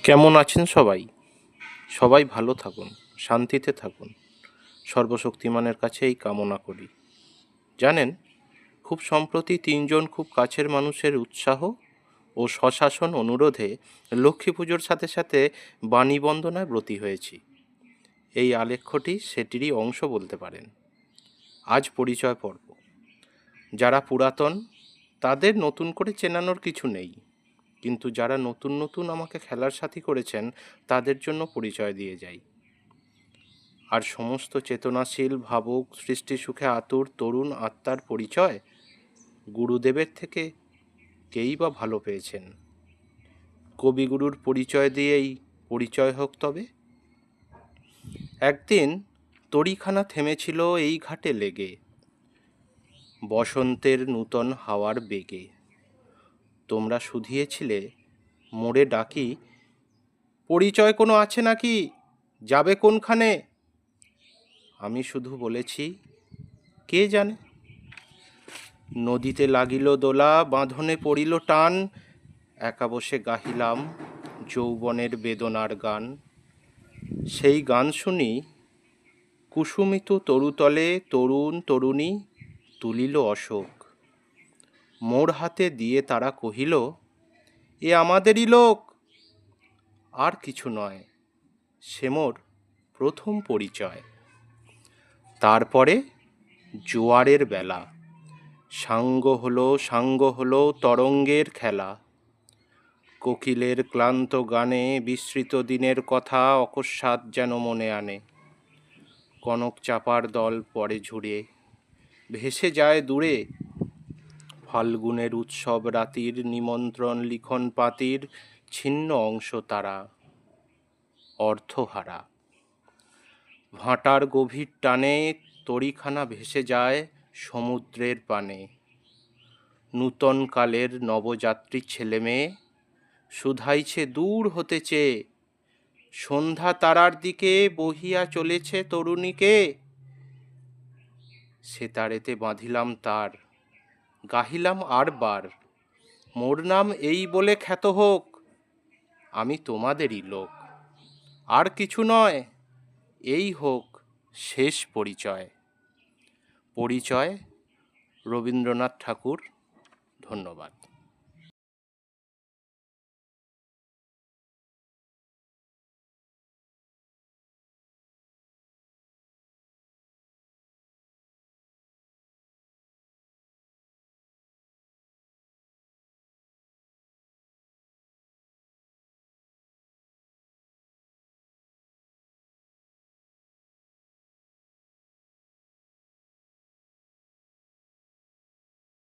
কেমন আছেন সবাই? সবাই ভালো থাকুন, শান্তিতে থাকুন। সর্বশক্তিমানের কাছে এই কামনা করি। জানেন, খুব সম্প্রতি ৩ জন খুব কাছের মানুষের উৎসাহ ও স্বশাসন অনুরোধে লক্ষ্মী পুজোর সাথে সাথে বাণী বন্দনায় ব্রতী হয়েছি। এই আলেখ্যটি সেটিরই অংশ বলতে পারেন। আজ পরিচয় পর্ব। যারা পুরাতন তাদের নতুন করে চেনানোর কিছু নেই, কিন্তু যারা নতুন নতুন আমাকে খেলার সাথী করেছেন তাদের জন্য পরিচয় দিয়ে যাই। আর সমস্ত চেতনাশীল ভাবুক সৃষ্টি সুখে আতুর তরুণ আত্মার পরিচয় গুরুদেবের থেকে কেই বা ভালো পেয়েছেন। কবিগুরুর পরিচয় দিয়েই পরিচয় হোক তবে। একদিন তরীখানা থেমেছিল এই ঘাটে লেগে, বসন্তের নূতন হাওয়ার বেগে। তোমরা শুধিয়েছিলে মোড়ে ডাকি, পরিচয় কোনো আছে নাকি, যাবে কোনখানে? আমি শুধু বলেছি, কে জানে। নদীতে লাগিল দোলা, বাঁধনে পড়িল টান, একা বসে গাহিলাম যৌবনের বেদনার গান। সেই গান শুনি কুসুমিত তরুতলে তরুণ তরুণী তুলিল অশোক। মোর হাতে দিয়ে তারা কহিল, এ আমাদেরই লোক। আর কিছু নয়, সে মোর প্রথম পরিচয়। তারপরে জোয়ারের বেলা, সাঙ্গ হলো তরঙ্গের খেলা। কোকিলের ক্লান্ত গানে বিস্মৃত দিনের কথা অকস্মাৎ যেন মনে আনে। কনক চাপার দল পরে ঝুড়ে ভেসে যায় দূরে। ফাল্গুনের উৎসব রাতির নিমন্ত্রণ লিখন পাতির ছিন্ন অংশ তারা অর্থহারা। ভাটার গভীর টানে তরীখানা ভেসে যায় সমুদ্রের পানে। নূতন কালের নবযাত্রী ছেলে মেয়ে শুধাইছে দূর হতে চেয়ে, সন্ধ্যা তারার দিকে বহিয়া চলেছে তরুণীকে। সেতারেতে বাঁধিলাম তার, গাহিলাম আর বার, মোর নাম এই বলে খ্যাত হোক, আমি তোমাদেরই লোক। আর কিছু নয়, এই হোক শেষ পরিচয়। পরিচয় রবীন্দ্রনাথ ঠাকুর। ধন্যবাদ।